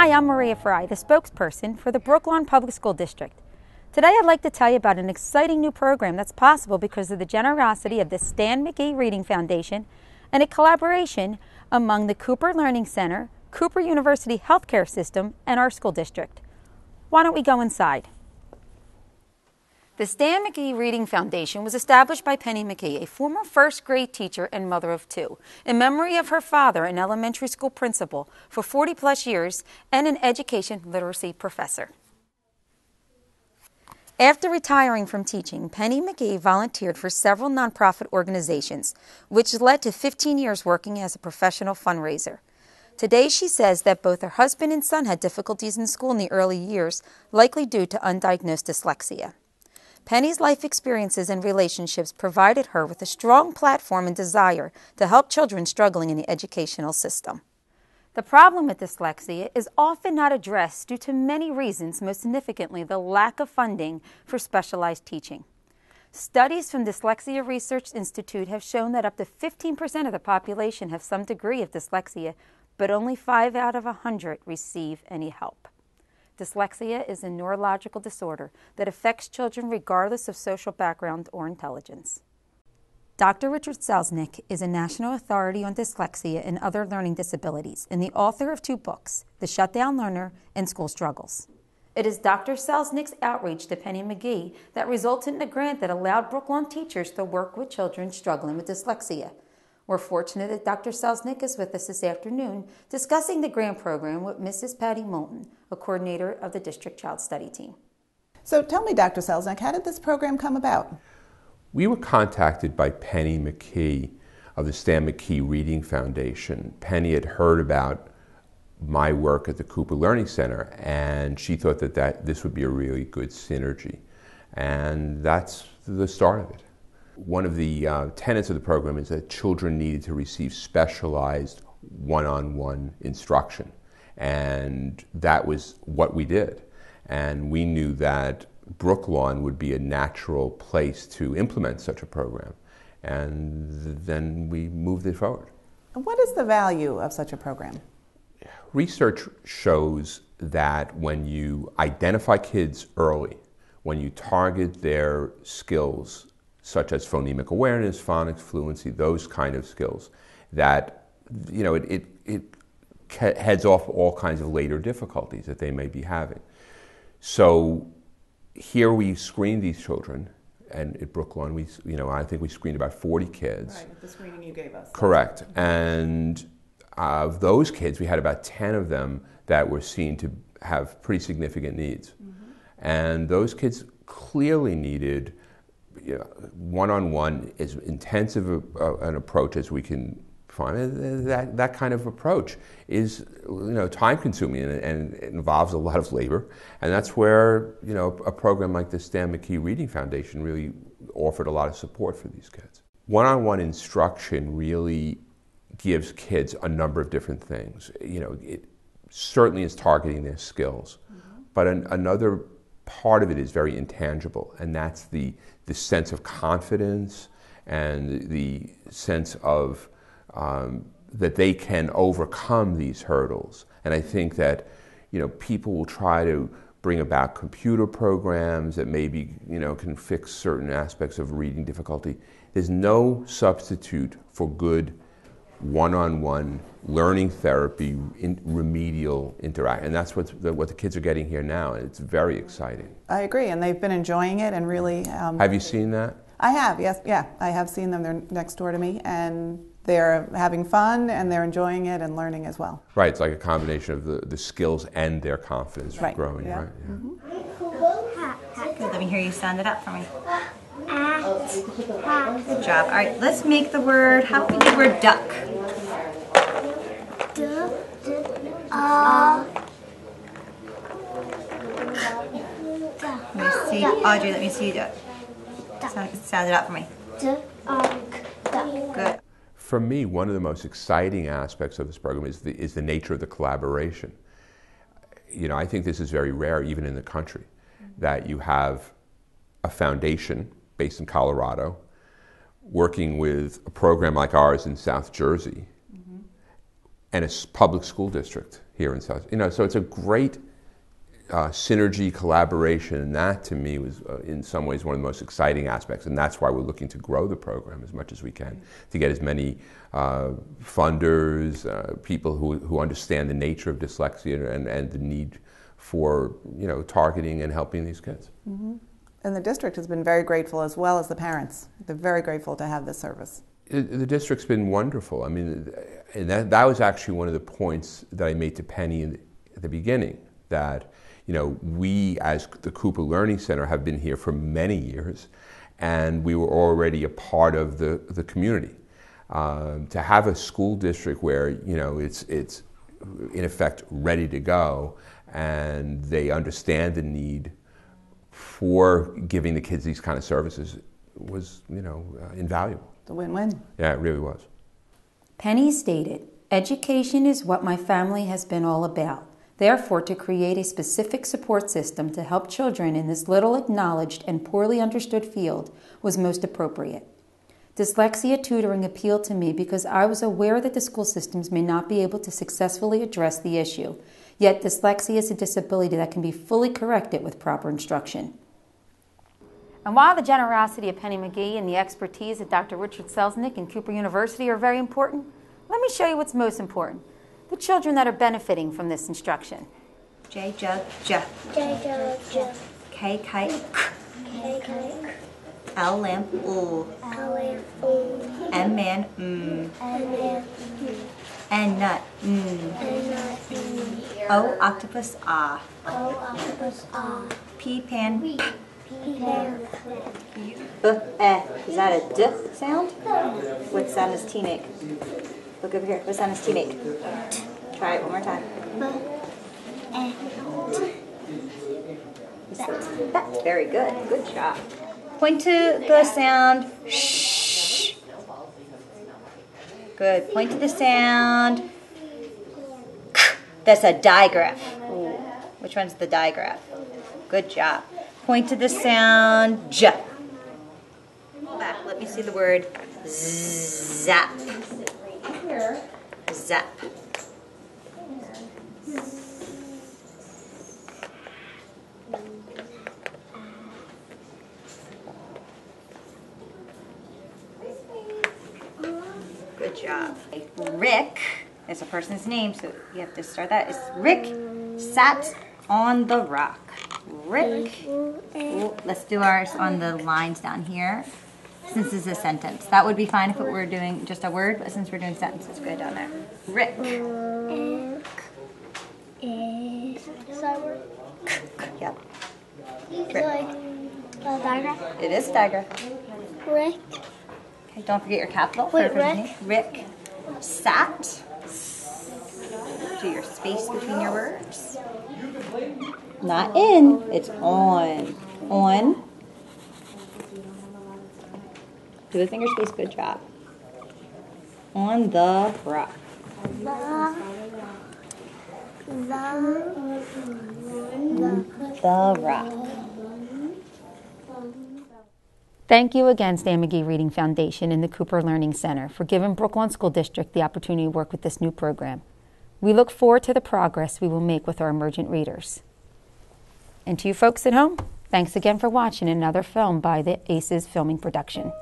Hi, I'm Maria Fry, the spokesperson for the Brooklawn Public School District. Today I'd like to tell you about an exciting new program that's possible because of the generosity of the Stan Mckee Reading Foundation and a collaboration among the Cooper Learning Center, Cooper University Healthcare System, and our school district. Why don't we go inside? The Stan Mckee Reading Foundation was established by Penny Mckee, a former first grade teacher and mother of two, in memory of her father, an elementary school principal for 40-plus years and an education literacy professor. After retiring from teaching, Penny Mckee volunteered for several nonprofit organizations, which led to 15 years working as a professional fundraiser. Today, she says that both her husband and son had difficulties in school in the early years, likely due to undiagnosed dyslexia. Penny's life experiences and relationships provided her with a strong platform and desire to help children struggling in the educational system. The problem with dyslexia is often not addressed due to many reasons, most significantly the lack of funding for specialized teaching. Studies from Dyslexia Research Institute have shown that up to 15% of the population have some degree of dyslexia, but only 5 out of 100 receive any help. Dyslexia is a neurological disorder that affects children regardless of social background or intelligence. Dr. Richard Selznick is a national authority on dyslexia and other learning disabilities and the author of 2 books, The Shutdown Learner and School Struggles. It is Dr. Selznick's outreach to Penny Mckee that resulted in a grant that allowed Brooklawn teachers to work with children struggling with dyslexia. We're fortunate that Dr. Selznick is with us this afternoon discussing the grant program with Mrs. Patty Moulton, a coordinator of the District Child Study Team. So tell me, Dr. Selznick, how did this program come about? We were contacted by Penny Mckee of the Stan Mckee Reading Foundation. Penny had heard about my work at the Cooper Learning Center, and she thought that this would be a really good synergy. And that's the start of it. One of the tenets of the program is that children needed to receive specialized one-on-one instruction. And that was what we did. And we knew that Brooklawn would be a natural place to implement such a program. And then we moved it forward. What is the value of such a program? Research shows that when you identify kids early, when you target their skills, such as phonemic awareness, phonics, fluency, those kind of skills, that it heads off all kinds of later difficulties that they may be having. So here we screened these children, and at Brooklawn, I think we screened about 40 kids. Right, the screening you gave us. Correct. And of those kids, we had about 10 of them that were seen to have pretty significant needs. Mm-hmm. And those kids clearly needed one-on-one, as intensive an approach as we can find. That kind of approach is time-consuming and it involves a lot of labor, and that's where a program like the Stan Mckee Reading Foundation really offered a lot of support for these kids. One-on-one instruction really gives kids a number of different things. It certainly is targeting their skills, mm-hmm. but another part of it is very intangible, and that's the sense of confidence and the sense of that they can overcome these hurdles. And I think that people will try to bring about computer programs that maybe can fix certain aspects of reading difficulty. There's no substitute for good one-on-one learning therapy, remedial interaction, and that's what the kids are getting here now, and it's very exciting. I agree, and they've been enjoying it and really... Have you seen that? I have, yes, yeah, I have seen them. They're next door to me, and they're having fun, and they're enjoying it and learning as well. Right, it's like a combination of the skills and their confidence growing, yeah. Right? Yeah. Mm-hmm. Good, let me hear you sound it up for me. Good job. All right, let's make the word, how can we do the word duck? Let me see, Audrey, let me see you do it. Sound it out for me. Good. For me, one of the most exciting aspects of this program is the nature of the collaboration. I think this is very rare, even in the country, that you have a foundation based in Colorado working with a program like ours in South Jersey, mm-hmm. and a public school district here in South. So it's a great synergy, collaboration, and that to me was in some ways one of the most exciting aspects, and that's why we're looking to grow the program as much as we can, to get as many funders, people who understand the nature of dyslexia and the need for targeting and helping these kids. Mm-hmm. And the district has been very grateful, as well as the parents. They're very grateful to have this service. The district's been wonderful. I mean, and that was actually one of the points that I made to Penny at the beginning, that we as the Cooper Learning Center have been here for many years, and we were already a part of the community. To have a school district where it's in effect ready to go, and they understand the need for giving the kids these kind of services was invaluable. It's a win-win. Yeah, it really was. Penny stated, "Education is what my family has been all about. Therefore, to create a specific support system to help children in this little acknowledged and poorly understood field was most appropriate. Dyslexia tutoring appealed to me because I was aware that the school systems may not be able to successfully address the issue. Yet dyslexia is a disability that can be fully corrected with proper instruction." And while the generosity of Penny Mckee and the expertise of Dr. Richard Selznick and Cooper University are very important, let me show you what's most important: the children that are benefiting from this instruction. J, J, J. J, J, J. K, K, K, K, L, lamp, ooh. L, M, O. M, man, N, M, N, nut, N, N, O, octopus, ah. O, octopus, R. P, pan, P, Pan. Is that a D sound? What sound does T make? Look over here. What sound does T make? Try it one more time. That's very good. Good job. Point to the sound shh. Good. Point to the sound. That's a digraph. Ooh. Which one's the digraph? Good job. Point to the sound J. Let me see the word zap. Zap. Good job. Rick is a person's name, so you have to start that. It's Rick sat on the rock. Rick. Ooh, let's do ours on the lines down here. Since this is a sentence. That would be fine if it were doing just a word, but since we're doing sentences, go down there. Rick. Is that a word? Yep. Is it like a diagram? It is a diagram. Rick. Okay, don't forget your capital. Wait, for the person's name. Rick sat. Do your space between your words. Not in, it's on. On. Do the finger space, good job. On the rock. The rock. Thank you again, Stan Mckee Reading Foundation and the Cooper Learning Center for giving Brookline School District the opportunity to work with this new program. We look forward to the progress we will make with our emergent readers. And to you folks at home, thanks again for watching another film by the ACES Filming Production.